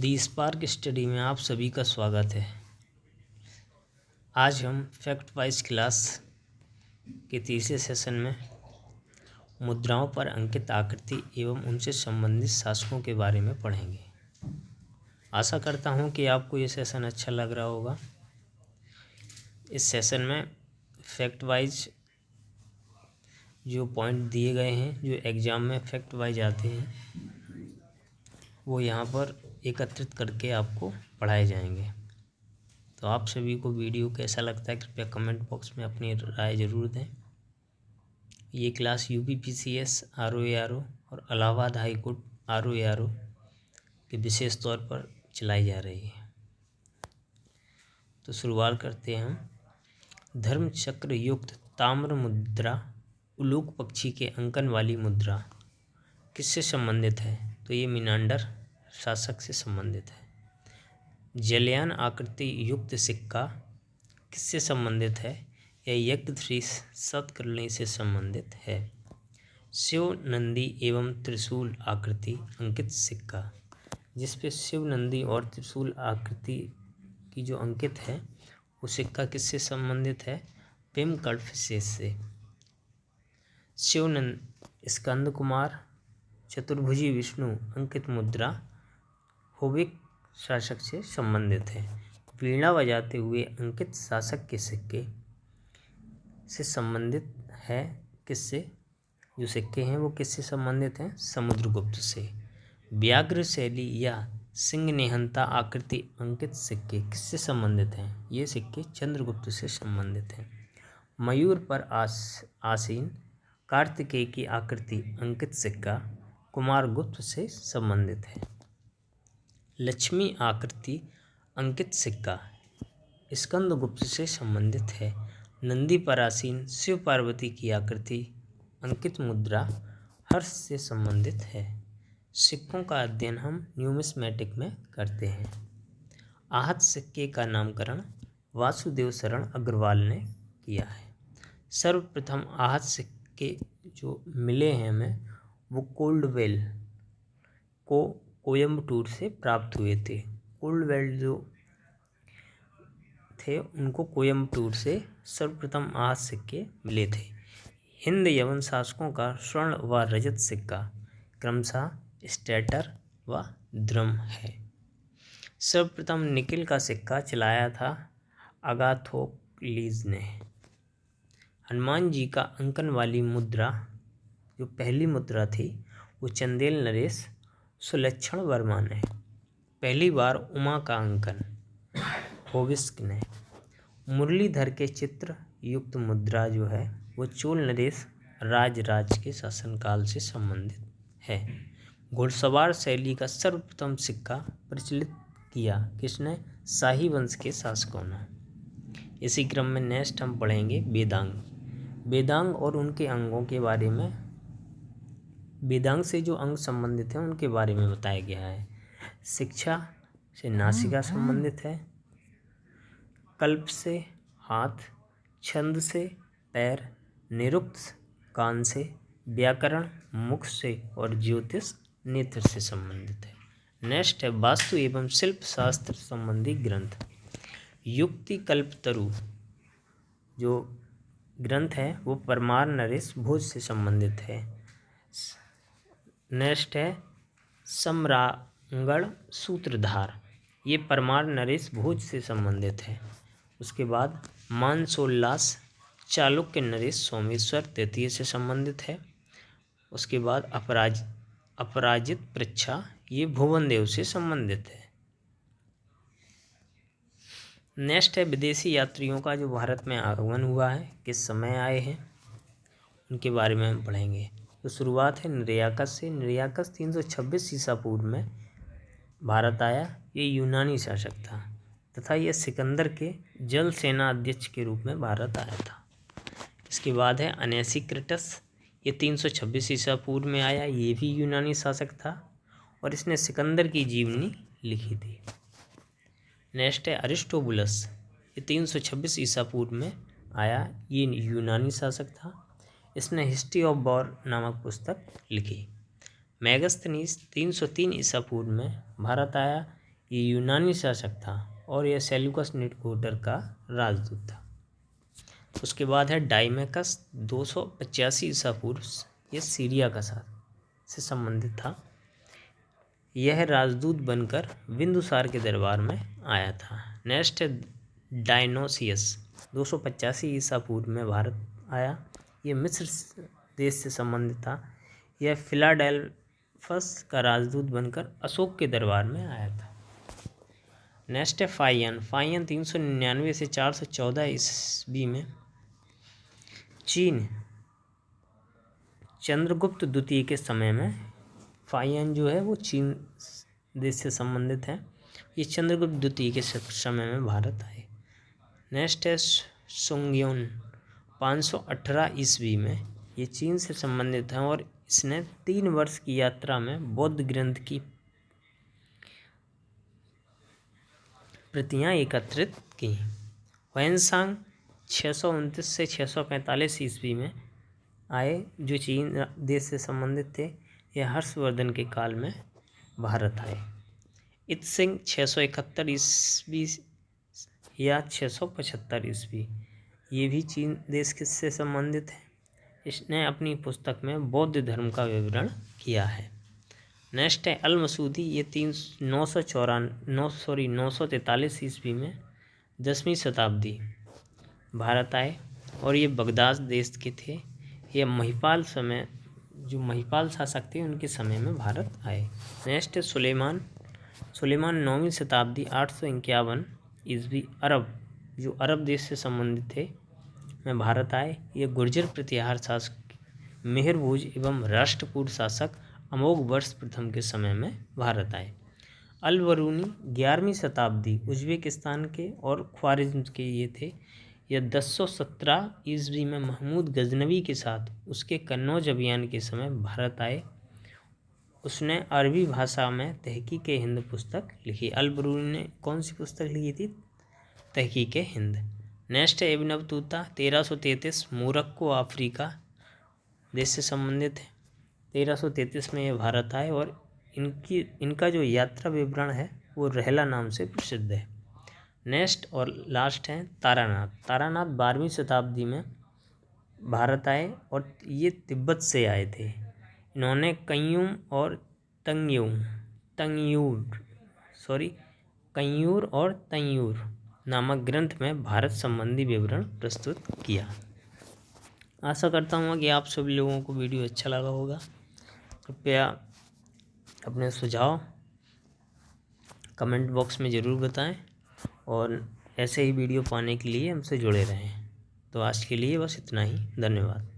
दी spark study में आप सभी का स्वागत है। आज हम फैक्ट वाइज क्लास के तीसरे सेशन में मुद्राओं पर अंकित आकृति एवं उनसे संबंधित शासकों के बारे में पढ़ेंगे। आशा करता हूं कि आपको ये सेशन अच्छा लग रहा होगा। इस सेशन में फैक्ट वाइज जो पॉइंट दिए गए हैं, जो एग्ज़ाम में फैक्ट वाइज आते हैं, वो यहाँ पर एकत्रित करके आपको पढ़ाए जाएंगे। तो आप सभी को वीडियो कैसा लगता है कृपया कमेंट बॉक्स में अपनी राय ज़रूर दें। ये क्लास UPPCS ROARO और इलाहाबाद हाई कोर्ट ROARO के विशेष तौर पर चलाई जा रही है। तो शुरुआत करते हैं हम। धर्म चक्र युक्त ताम्र मुद्रा उलूक पक्षी के अंकन वाली मुद्रा किससे संबंधित है? तो ये मीनांडर शासक से संबंधित है। जलयान आकृति युक्त सिक्का किससे संबंधित है? यह यज्ञ सतकर्णी से संबंधित है। शिव नंदी एवं त्रिशूल आकृति अंकित सिक्का, जिसपे शिव नंदी और त्रिशूल आकृति की जो अंकित है वो सिक्का किससे संबंधित है? पिमकल्प से। स्कंद कुमार चतुर्भुजी विष्णु अंकित मुद्रा होविक शासक से संबंधित है। वीणा बजाते हुए अंकित शासक के सिक्के से संबंधित है किससे? जो सिक्के हैं वो किससे संबंधित हैं? समुद्रगुप्त से। व्याघ्र शैली या सिंह निहंता आकृति अंकित सिक्के किससे संबंधित हैं? ये सिक्के चंद्रगुप्त से संबंधित हैं। मयूर पर आसीन कार्तिकेय की आकृति अंकित सिक्का कुमारगुप्त से संबंधित है। लक्ष्मी आकृति अंकित सिक्का स्कंदगुप्त से संबंधित है। नंदी पर आसीन शिव पार्वती की आकृति अंकित मुद्रा हर्ष से संबंधित है। सिक्कों का अध्ययन हम न्यूमिस्मेटिक में करते हैं। आहत सिक्के का नामकरण वासुदेव शरण अग्रवाल ने किया है। सर्वप्रथम आहत सिक्के जो मिले हैं हमें वो कोल्डवेल को कोयम्बटूर से प्राप्त हुए थे। कोल्डवेल जो थे उनको कोयम्बटूर से सर्वप्रथम आहत सिक्के मिले थे। हिंद यवन शासकों का स्वर्ण व रजत सिक्का क्रमशः स्टेटर व द्रम है। सर्वप्रथम निकिल का सिक्का चलाया था अगाथोक्लीज ने। हनुमान जी का अंकन वाली मुद्रा जो पहली मुद्रा थी वो चंदेल नरेश सुलक्षण वर्मा ने। पहली बार उमा का अंकन होविस्क ने। मुरलीधर के चित्र युक्त मुद्रा जो है वो चोल नरेश राज के शासनकाल से संबंधित है। घुड़सवार शैली का सर्वप्रथम सिक्का प्रचलित किया किसने? शाही वंश के शासकों ने। इसी क्रम में नेक्स्ट हम पढ़ेंगे वेदांग और उनके अंगों के बारे में। वेदांग से जो अंग संबंधित हैं उनके बारे में बताया गया है। शिक्षा से नासिका संबंधित है। कल्प से हाथ, छंद से पैर, निरुक्त कान से, व्याकरण मुख से और ज्योतिष नेत्र से संबंधित है। नेक्स्ट है वास्तु एवं शिल्प शास्त्र संबंधी ग्रंथ। युक्ति कल्पतरु जो ग्रंथ है वो परमार नरेश भोज से संबंधित है। नेक्स्ट है सम्रांगण सूत्रधार, ये परमार नरेश भोज से संबंधित है। उसके बाद मानसोल्लास चालुक्य नरेश सोमेश्वर तृतीय से संबंधित है। उसके बाद अपराजित पृच्छा ये भुवन देव से संबंधित है। नेक्स्ट है विदेशी यात्रियों का जो भारत में आगमन हुआ है, किस समय आए हैं, उनके बारे में हम पढ़ेंगे। तो शुरुआत है निर्याकस से। निर्याकस 326 ईसा पूर्व में भारत आया। ये यूनानी शासक था तथा यह सिकंदर के जल सेना अध्यक्ष के रूप में भारत आया था। इसके बाद है अनेसिक्रिटस, ये 326 ईसा पूर्व में आया। ये भी यूनानी शासक था और इसने सिकंदर की जीवनी लिखी थी। नेक्स्ट है अरिस्टोबुलस, ये 326 ईसा पूर्व में आया। ये यूनानी शासक था। इसने हिस्ट्री ऑफ वॉर नामक पुस्तक लिखी। मैगस्थनीज 303 ईसा पूर्व में भारत आया। ये यूनानी शासक था और यह सेल्यूकस निटकोटर का राजदूत था। उसके बाद है डाइमेकस 285 ईसा पूर्व, यह सीरिया का से संबंधित था। यह राजदूत बनकर बिंदुसार के दरबार में आया था। नेक्स्ट है डायनोसियस 285 ईसा पूर्व में भारत आया। यह मिस्र देश से संबंधित था। यह फिलाडेल्फस का राजदूत बनकर अशोक के दरबार में आया था। नेक्स्ट है फाइयन 399 से 414 ईस्वी में चीन चंद्रगुप्त द्वितीय के समय में, फाइयन जो है वो चीन देश से संबंधित है। ये चंद्रगुप्त द्वितीय के समय में भारत आए। नेक्स्ट है सुंगयोन 518 ईस्वी में, ये चीन से संबंधित है और इसने 3 वर्ष की यात्रा में बौद्ध ग्रंथ की प्रतियां एकत्रित की। हुएनसांग 629 से 645 ईस्वी में आए, जो चीन देश से संबंधित थे। यह हर्षवर्धन के काल में भारत आए। इत्सिंग 671 ईस्वी या 675 ईस्वी, ये भी चीन देश से संबंधित है। इसने अपनी पुस्तक में बौद्ध धर्म का विवरण किया है। नेक्स्ट है अल मसूदी, ये 943 ईस्वी में 10वीं शताब्दी भारत आए और ये बगदाद देश के थे। ये महिपाल शासक थे उनके समय में भारत आए। नेक्स्ट है सुलेमान 9वीं शताब्दी 851 ईस्वी अरब देश से संबंधित थे में भारत आए। ये गुर्जर प्रतिहार शासक मेहर भोज एवं राष्ट्रकूट शासक अमोघ वर्ष प्रथम के समय में भारत आए। अल बरूनी 11वीं शताब्दी उज्बेकिस्तान के और ख्वारिज्म के ये थे। यह 1017 ईस्वी में महमूद गजनवी के साथ उसके कन्नौज अभियान के समय भारत आए। उसने अरबी भाषा में तहकीक-ए-हिंद पुस्तक लिखी। अल बरूनी ने कौन सी पुस्तक लिखी थी? तहकीक-ए-हिंद। नेक्स्ट है इब्न बतूता 1333 मोरक्को अफ्रीका देश से संबंधित है। 1333 में ये भारत आए और इनका जो यात्रा विवरण है वो रहला नाम से प्रसिद्ध है। नेक्स्ट और लास्ट है तारानाथ 12वीं शताब्दी में भारत आए और ये तिब्बत से आए थे। इन्होंने कय्यूम और तंयूर नामक ग्रंथ में भारत संबंधी विवरण प्रस्तुत किया। आशा करता हूँ कि आप सभी लोगों को वीडियो अच्छा लगा होगा। कृपया अपने सुझाव कमेंट बॉक्स में ज़रूर बताएं और ऐसे ही वीडियो पाने के लिए हमसे जुड़े रहें। तो आज के लिए बस इतना ही। धन्यवाद।